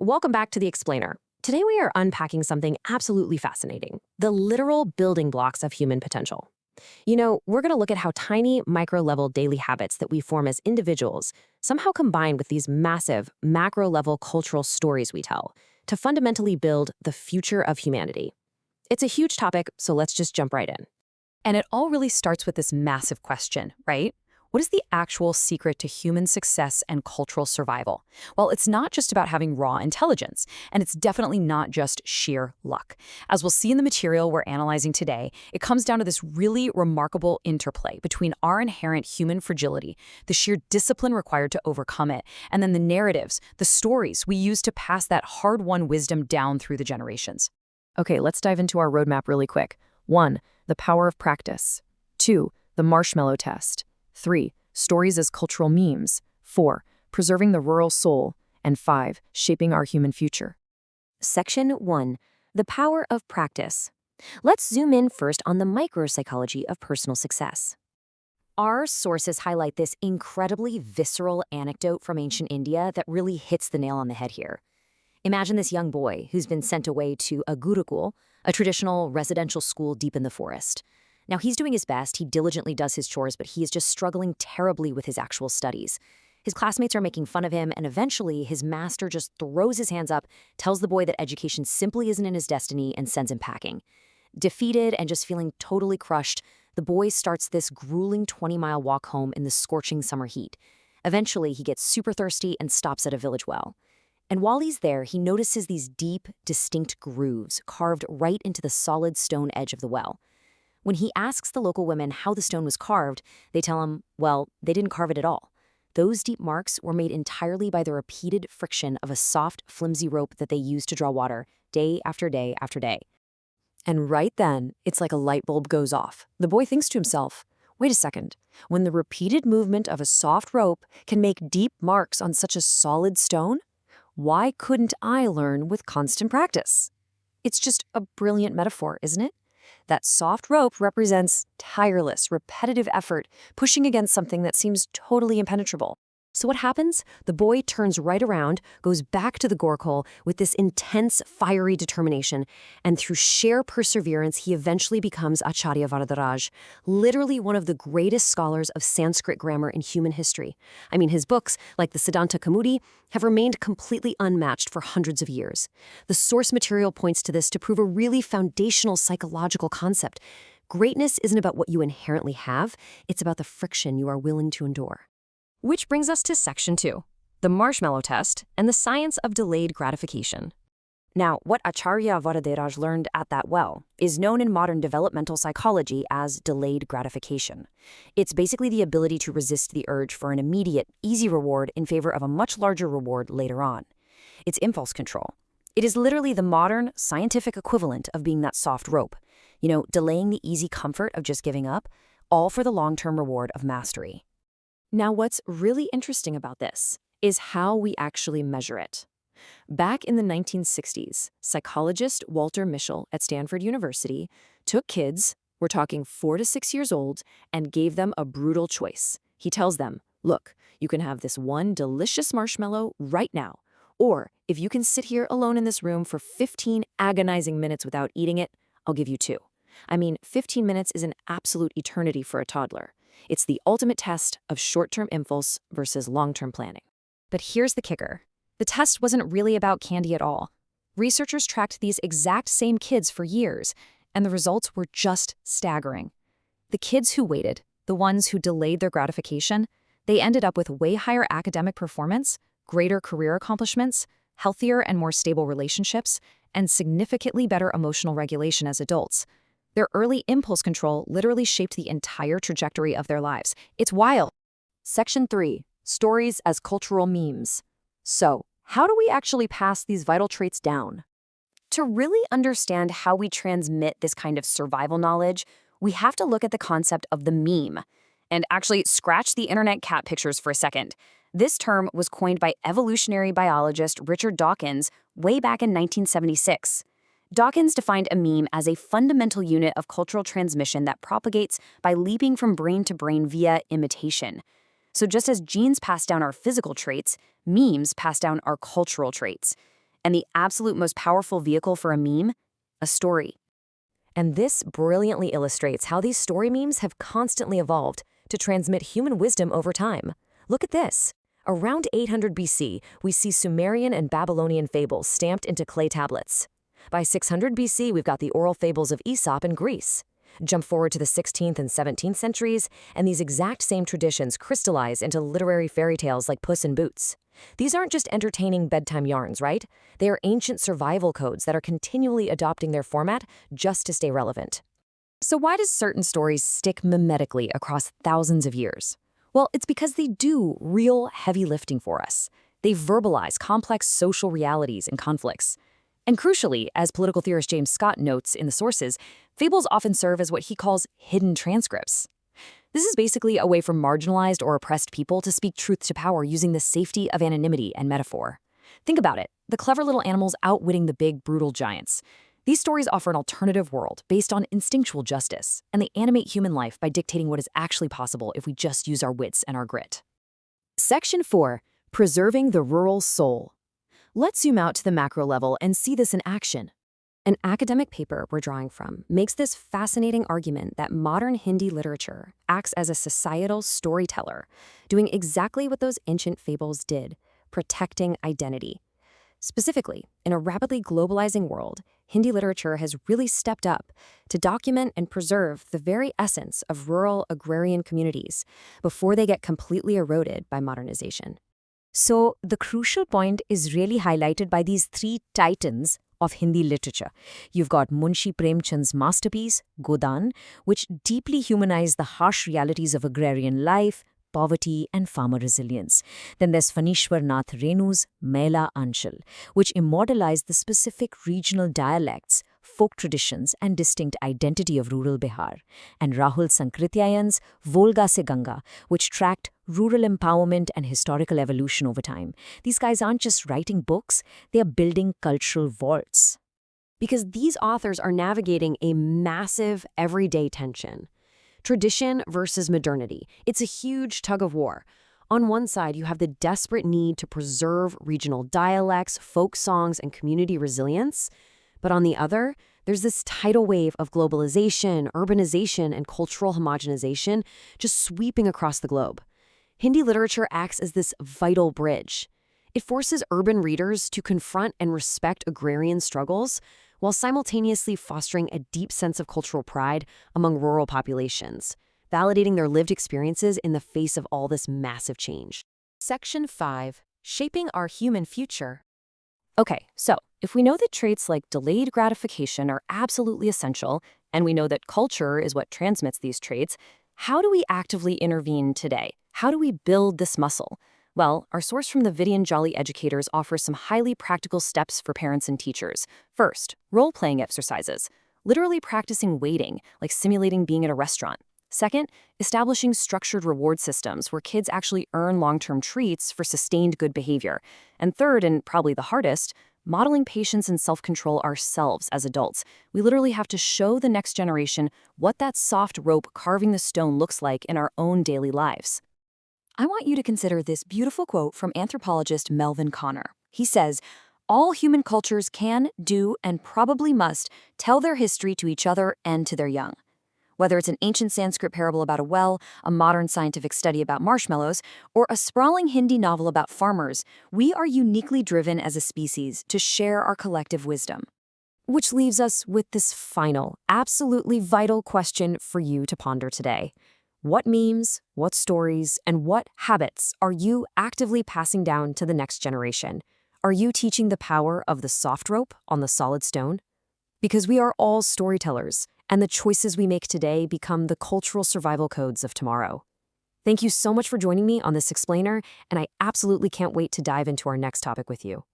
welcome back to The Explainer. Today we are unpacking something absolutely fascinating, the literal building blocks of human potential. We're going to look at how tiny, micro-level daily habits that we form as individuals somehow combine with these massive, macro-level cultural stories we tell to fundamentally build the future of humanity. It's a huge topic, so let's just jump right in. And it all really starts with this massive question, right? What is the actual secret to human success and cultural survival? Well, it's not just about having raw intelligence, and it's definitely not just sheer luck. As we'll see in the material we're analyzing today, it comes down to this really remarkable interplay between our inherent human fragility, the sheer discipline required to overcome it, and then the narratives, the stories we use to pass that hard-won wisdom down through the generations. Okay, let's dive into our roadmap really quick. 1. The power of practice. 2. The marshmallow test. 3. Stories as cultural memes. 4. Preserving the rural soul. And 5. Shaping our human future. Section 1. The power of practice. Let's zoom in first on the micropsychology of personal success. Our sources highlight this incredibly visceral anecdote from ancient India that really hits the nail on the head here. Imagine this young boy who's been sent away to a Gurukul, a traditional residential school deep in the forest. Now, he's doing his best, he diligently does his chores, but he is just struggling terribly with his actual studies. His classmates are making fun of him, and eventually his master just throws his hands up, tells the boy that education simply isn't in his destiny, and sends him packing. Defeated and just feeling totally crushed, the boy starts this grueling 20-mile walk home in the scorching summer heat. Eventually, he gets super thirsty and stops at a village well. And while he's there, he notices these deep, distinct grooves carved right into the solid stone edge of the well. When he asks the local women how the stone was carved, they tell him, well, they didn't carve it at all. Those deep marks were made entirely by the repeated friction of a soft, flimsy rope that they used to draw water day after day after day. And right then, it's like a light bulb goes off. The boy thinks to himself, wait a second, when the repeated movement of a soft rope can make deep marks on such a solid stone, why couldn't I learn with constant practice? It's just a brilliant metaphor, isn't it? That soft rope represents tireless, repetitive effort, pushing against something that seems totally impenetrable. So what happens? The boy turns right around, goes back to the Gurukul with this intense, fiery determination, and through sheer perseverance, he eventually becomes Acharya Varadaraj, literally one of the greatest scholars of Sanskrit grammar in human history. I mean, his books, like the Siddhanta Kaumudi, have remained completely unmatched for hundreds of years. The source material points to this to prove a really foundational psychological concept. Greatness isn't about what you inherently have, it's about the friction you are willing to endure. Which brings us to Section 2, the marshmallow test and the science of delayed gratification. Now, what Acharya Varadaraj learned at that well is known in modern developmental psychology as delayed gratification. It's basically the ability to resist the urge for an immediate, easy reward in favor of a much larger reward later on. It's impulse control. It is literally the modern, scientific equivalent of being that soft rope. Delaying the easy comfort of just giving up, all for the long-term reward of mastery. Now, what's really interesting about this is how we actually measure it. Back in the 1960s, psychologist Walter Mischel at Stanford University took kids, we're talking 4 to 6 years old, and gave them a brutal choice. He tells them, look, you can have this one delicious marshmallow right now, or if you can sit here alone in this room for 15 agonizing minutes without eating it, I'll give you 2. I mean, 15 minutes is an absolute eternity for a toddler. It's the ultimate test of short-term impulse versus long-term planning. But here's the kicker. The test wasn't really about candy at all. Researchers tracked these exact same kids for years, and the results were just staggering. The kids who waited, the ones who delayed their gratification, they ended up with way higher academic performance, greater career accomplishments, healthier and more stable relationships, and significantly better emotional regulation as adults. Their early impulse control literally shaped the entire trajectory of their lives. It's wild. Section 3. Stories as cultural memes. So, how do we actually pass these vital traits down? To really understand how we transmit this kind of survival knowledge, we have to look at the concept of the meme. And actually, scratch the internet cat pictures for a second. This term was coined by evolutionary biologist Richard Dawkins way back in 1976. Dawkins defined a meme as a fundamental unit of cultural transmission that propagates by leaping from brain to brain via imitation. So just as genes pass down our physical traits, memes pass down our cultural traits. And the absolute most powerful vehicle for a meme? A story. And this brilliantly illustrates how these story memes have constantly evolved to transmit human wisdom over time. Look at this. Around 800 BC, we see Sumerian and Babylonian fables stamped into clay tablets. By 600 BC, we've got the oral fables of Aesop in Greece. Jump forward to the 16th and 17th centuries, and these exact same traditions crystallize into literary fairy tales like Puss in Boots. These aren't just entertaining bedtime yarns, right? They are ancient survival codes that are continually adopting their format just to stay relevant. So why does certain stories stick mimetically across thousands of years? Well, it's because they do real heavy lifting for us. They verbalize complex social realities and conflicts. And crucially, as political theorist James Scott notes in the sources, fables often serve as what he calls hidden transcripts. This is basically a way for marginalized or oppressed people to speak truth to power using the safety of anonymity and metaphor. Think about it, the clever little animals outwitting the big, brutal giants. These stories offer an alternative world based on instinctual justice, and they animate human life by dictating what is actually possible if we just use our wits and our grit. Section 4. Preserving the Rural Soul. Let's zoom out to the macro level and see this in action. An academic paper we're drawing from makes this fascinating argument that modern Hindi literature acts as a societal storyteller, doing exactly what those ancient fables did, protecting identity. Specifically, in a rapidly globalizing world, Hindi literature has really stepped up to document and preserve the very essence of rural agrarian communities before they get completely eroded by modernization. So, the crucial point is really highlighted by these three titans of Hindi literature. You've got Munshi Premchand's masterpiece, Godan, which deeply humanized the harsh realities of agrarian life, poverty, and farmer resilience. Then there's Fanishwar Nath Renu's Mela Anchal, which immortalized the specific regional dialects, folk traditions, and distinct identity of rural Bihar. And Rahul Sankrityayan's Volga Se Ganga, which tracked rural empowerment and historical evolution over time. These guys aren't just writing books, they are building cultural vaults. Because these authors are navigating a massive everyday tension. Tradition versus modernity. It's a huge tug of war. On one side, you have the desperate need to preserve regional dialects, folk songs, and community resilience. But on the other, there's this tidal wave of globalization, urbanization, and cultural homogenization just sweeping across the globe. Hindi literature acts as this vital bridge. It forces urban readers to confront and respect agrarian struggles, while simultaneously fostering a deep sense of cultural pride among rural populations, validating their lived experiences in the face of all this massive change. Section 5. Shaping Our Human Future. Okay, so if we know that traits like delayed gratification are absolutely essential, and we know that culture is what transmits these traits, how do we actively intervene today? How do we build this muscle? Well, our source from the Vidyanjali Educators offers some highly practical steps for parents and teachers. First, role-playing exercises, literally practicing waiting, like simulating being at a restaurant. Second, establishing structured reward systems where kids actually earn long-term treats for sustained good behavior. And third, and probably the hardest, modeling patience and self-control ourselves as adults. We literally have to show the next generation what that soft rope carving the stone looks like in our own daily lives. I want you to consider this beautiful quote from anthropologist Melvin Connor. He says, "All human cultures can, do, and probably must tell their history to each other and to their young." Whether it's an ancient Sanskrit parable about a well, a modern scientific study about marshmallows, or a sprawling Hindi novel about farmers, we are uniquely driven as a species to share our collective wisdom. Which leaves us with this final, absolutely vital question for you to ponder today. What memes, what stories, and what habits are you actively passing down to the next generation? Are you teaching the power of the soft rope on the solid stone? Because we are all storytellers, and the choices we make today become the cultural survival codes of tomorrow. Thank you so much for joining me on this explainer, and I absolutely can't wait to dive into our next topic with you.